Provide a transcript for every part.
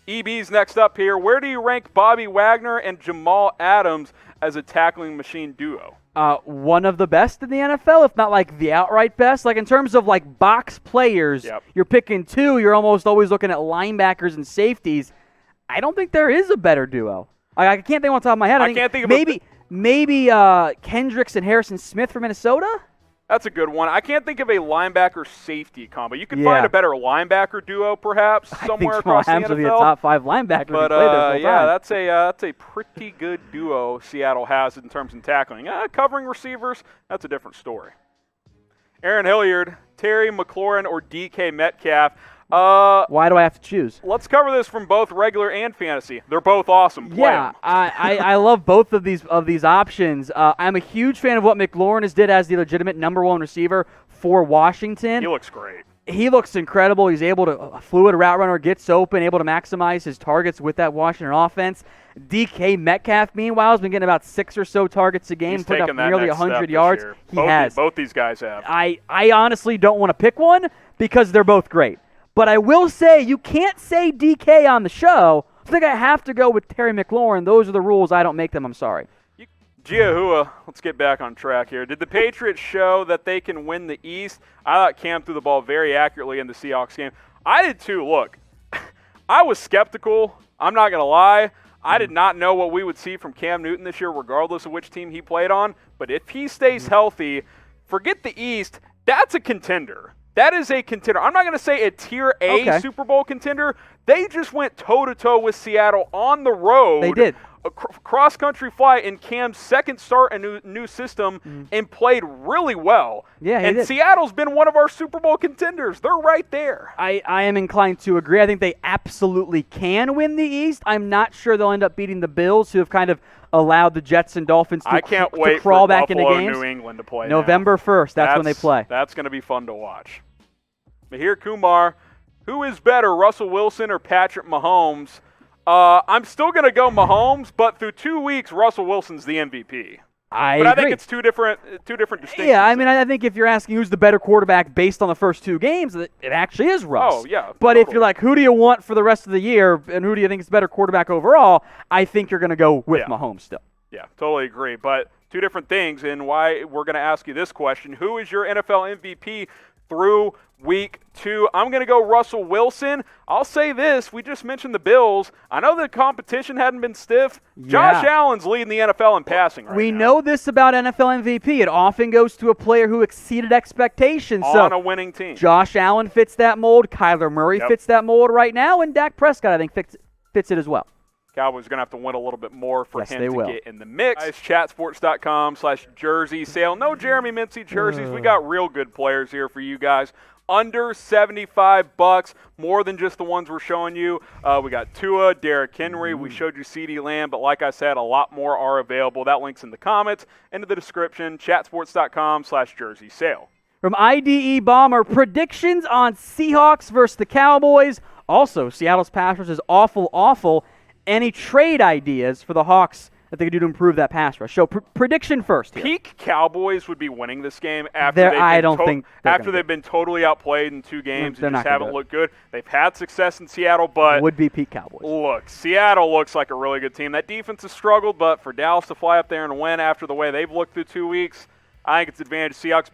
EB's next up here. Where do you rank Bobby Wagner and Jamal Adams as a tackling machine duo? One of the best in the NFL, if not like the outright best. Like in terms of like box players, You're picking two. You're almost always looking at linebackers and safeties. I don't think there is a better duo. I can't think on top of my head. I can't think of maybe Kendricks and Harrison Smith from Minnesota. That's a good one. I can't think of a linebacker-safety combo. You could find a better linebacker duo, perhaps, somewhere across the NFL. I think Jamal Adams would be a top 5 linebacker. But that's a pretty good duo Seattle has in terms of tackling. Covering receivers, that's a different story. Aaron Hilliard, Terry McLaurin, or DK Metcalf. Why do I have to choose? Let's cover this from both regular and fantasy. They're both awesome. I love both of these options. I'm a huge fan of what McLaurin has did as the legitimate number one receiver for Washington. He looks great. He looks incredible. He's able to a fluid route runner, gets open, able to maximize his targets with that Washington offense. DK Metcalf, meanwhile, has been getting about 6 or so targets a game, put up nearly 100 yards. He has. Both these guys have. I honestly don't want to pick one because they're both great. But I will say, you can't say DK on the show. I think I have to go with Terry McLaurin. Those are the rules. I don't make them. I'm sorry. Giahua, let's get back on track here. Did the Patriots show that they can win the East? I thought Cam threw the ball very accurately in the Seahawks game. I did too. Look, I was skeptical. I'm not going to lie. I did not know what we would see from Cam Newton this year, regardless of which team he played on. But if he stays healthy, forget the East, that's a contender. That is a contender. I'm not going to say a Tier A Super Bowl contender. They just went toe-to-toe with Seattle on the road. They did. A cross-country flight in Cam's second start in a new system and played really well. Yeah, he did. Seattle's been one of our Super Bowl contenders. They're right there. I am inclined to agree. I think they absolutely can win the East. I'm not sure they'll end up beating the Bills, who have kind of allowed the Jets and Dolphins to crawl back into games. New England to play November 1st, that's when they play. That's going to be fun to watch. Mahir Kumar, who is better, Russell Wilson or Patrick Mahomes? I'm still going to go Mahomes, but through 2 weeks, Russell Wilson's the MVP. I think it's two different distinctions. Yeah, I mean, I think if you're asking who's the better quarterback based on the first 2 games, it actually is Russ. Oh, yeah. But if you're like, who do you want for the rest of the year, and who do you think is the better quarterback overall, I think you're going to go with Mahomes still. Yeah, totally agree. But two different things, and why we're going to ask you this question. Who is your NFL MVP through week 2? I'm going to go Russell Wilson. I'll say this. We just mentioned the Bills. I know the competition hadn't been stiff. Josh Allen's leading the NFL in passing right now. We know this about NFL MVP. It often goes to a player who exceeded expectations. On a winning team. Josh Allen fits that mold. Kyler Murray fits that mold right now. And Dak Prescott, I think, fits it as well. Cowboys are going to have to win a little bit more for him to get in the mix. Chatsports.com/jersey sale. No Jeremy Mincy jerseys. We got real good players here for you guys. Under $75, more than just the ones we're showing you. We got Tua, Derrick Henry. We showed you CeeDee Lamb, but like I said, a lot more are available. That link's in the comments and in the description. Chatsports.com/jersey sale. From IDE Bomber, predictions on Seahawks versus the Cowboys. Also, Seattle's pass rush is awful. Any trade ideas for the Hawks that they could do to improve that pass rush? So prediction first here. Peak Cowboys would be winning this game after they've been totally outplayed in 2 games and just haven't looked good. They've had success in Seattle, but would be peak Cowboys. Look, Seattle looks like a really good team. That defense has struggled, but for Dallas to fly up there and win after the way they've looked through 2 weeks, I think it's advantage Seahawks.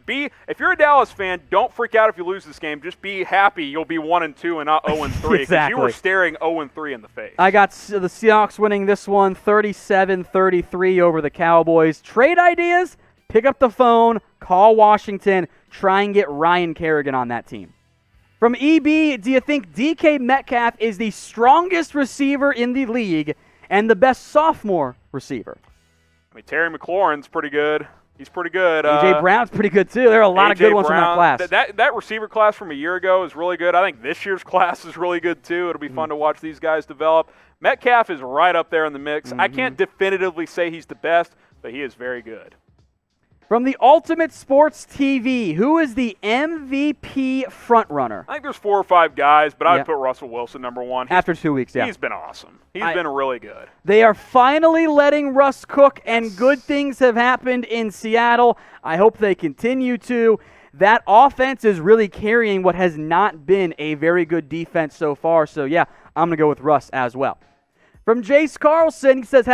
If you're a Dallas fan, don't freak out if you lose this game. Just be happy you'll be 1-2 and not 0-3. Exactly. You were staring 0-3 in the face. I got the Seahawks winning this one 37-33 over the Cowboys. Trade ideas? Pick up the phone, call Washington, try and get Ryan Kerrigan on that team. From EB, do you think DK Metcalf is the strongest receiver in the league and the best sophomore receiver? I mean, Terry McLaurin's pretty good. He's pretty good. A.J. Brown's pretty good, too. There are a lot of good ones from that class. That receiver class from a year ago is really good. I think this year's class is really good, too. It'll be fun to watch these guys develop. Metcalf is right up there in the mix. I can't definitively say he's the best, but he is very good. From the Ultimate Sports TV, who is the MVP frontrunner? I think there's 4 or 5 guys, but I would put Russell Wilson number 1. After 2 weeks, He's been awesome. He's been really good. They are finally letting Russ cook, and good things have happened in Seattle. I hope they continue to. that offense is really carrying what has not been a very good defense so far. So, yeah, I'm going to go with Russ as well. From Jace Carlson, he says,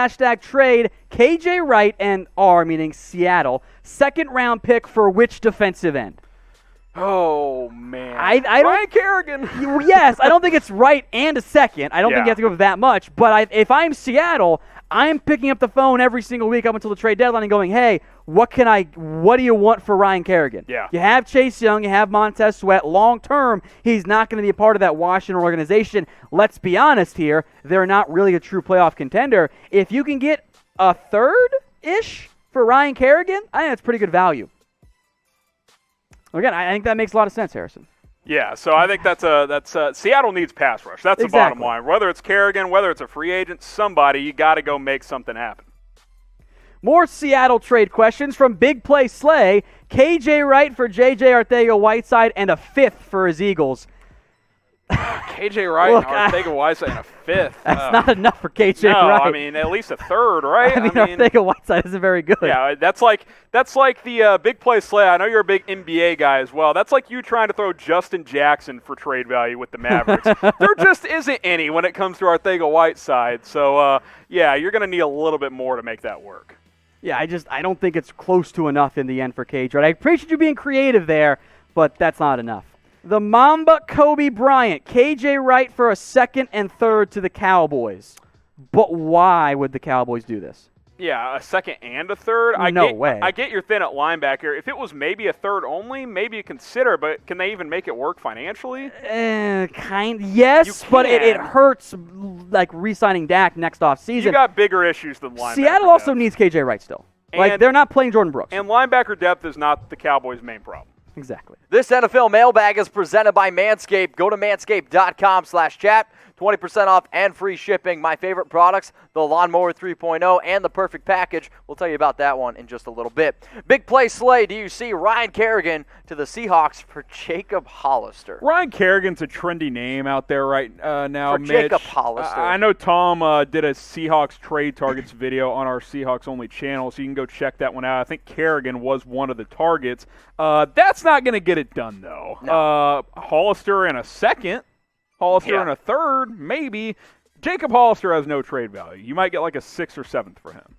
#trade KJ Wright and R, meaning Seattle, second-round pick for which defensive end? Oh, man. I Ryan Kerrigan. Yes, I don't think it's right and a second. I don't think Yeah. you have to go for that much. But if I'm Seattle, I'm picking up the phone every single week up until the trade deadline and going, hey, what do you want for Ryan Kerrigan? Yeah. You have Chase Young, you have Montez Sweat. Long term, he's not going to be a part of that Washington organization. Let's be honest here, they're not really a true playoff contender. If you can get a third-ish for Ryan Kerrigan, I think that's pretty good value. Again, I think that makes a lot of sense, Harrison. Yeah, so I think that's Seattle needs pass rush. That's the bottom line. Whether it's Kerrigan, whether it's a free agent, somebody, you got to go make something happen. More Seattle trade questions from Big Play Slay. KJ Wright for JJ Arcega-Whiteside and a fifth for his Eagles. KJ Wright and Arcega-Whiteside in a fifth. That's not enough for KJ no, Wright. I mean, at least a third, right? I mean Arcega-Whiteside isn't very good. Yeah, that's like the Big Play Slay. I know you're a big NBA guy as well. That's like you trying to throw Justin Jackson for trade value with the Mavericks. There just isn't any when it comes to Arcega-Whiteside. So, yeah, you're going to need a little bit more to make that work. Yeah, I don't think it's close to enough in the end for KJ Wright. I appreciate you being creative there, but that's not enough. The Mamba Kobe Bryant, KJ Wright for a second and third to the Cowboys. But why would the Cowboys do this? Yeah, a second and a third? No way. I get you're thin at linebacker. If it was maybe a third only, maybe you consider, but can they even make it work financially? Yes, but it hurts like re-signing Dak next offseason. You got bigger issues than linebacker. Seattle also needs KJ Wright still. They're not playing Jordan Brooks. And linebacker depth is not the Cowboys' main problem. Exactly. This NFL Mailbag is presented by Manscaped. Go to manscaped.com/chat. 20% off and free shipping. My favorite products, the Lawnmower 3.0 and the Perfect Package. We'll tell you about that one in just a little bit. Big Play Slay, do you see Ryan Kerrigan to the Seahawks for Jacob Hollister? Ryan Kerrigan's a trendy name out there right now, For Mitch. Jacob Hollister. I know Tom did a Seahawks trade targets video on our Seahawks-only channel, so you can go check that one out. I think Kerrigan was one of the targets. That's not going to get it done, though. No. Hollister in a second. Hollister in a third, maybe. Jacob Hollister has no trade value. You might get like a 6th or 7th for him.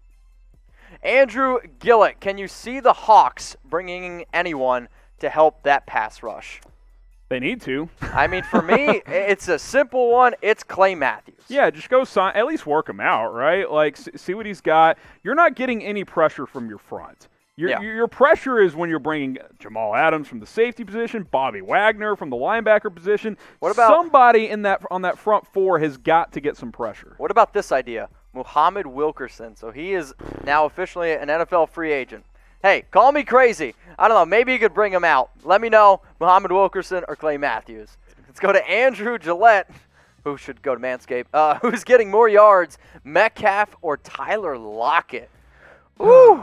Andrew Gillett, can you see the Hawks bringing anyone to help that pass rush? They need to. I mean, for me, it's a simple one. It's Clay Matthews. Yeah, just go sign. At least work him out, right? Like, see what he's got. You're not getting any pressure from your front. Your pressure is when you're bringing Jamal Adams from the safety position, Bobby Wagner from the linebacker position. What about somebody on that front four has got to get some pressure? What about this idea? Muhammad Wilkerson. So he is now officially an NFL free agent. Hey, call me crazy. I don't know. Maybe you could bring him out. Let me know, Muhammad Wilkerson or Clay Matthews. Let's go to Andrew Gillette, who should go to Manscaped, who's getting more yards, Metcalf or Tyler Lockett. Ooh.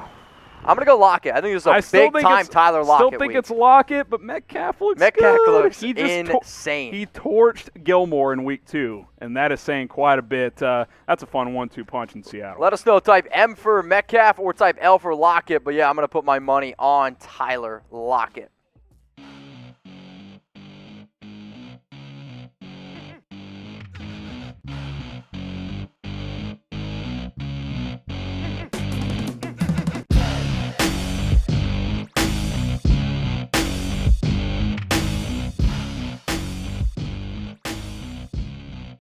I'm going to go Lockett. I think this is a big-time Tyler Lockett Still think it's Lockett, but Metcalf looks good. Metcalf looks insane. He torched Gilmore in week 2, and that is saying quite a bit. That's a fun 1-2 punch in Seattle. Let us know. Type M for Metcalf or type L for Lockett. But, yeah, I'm going to put my money on Tyler Lockett.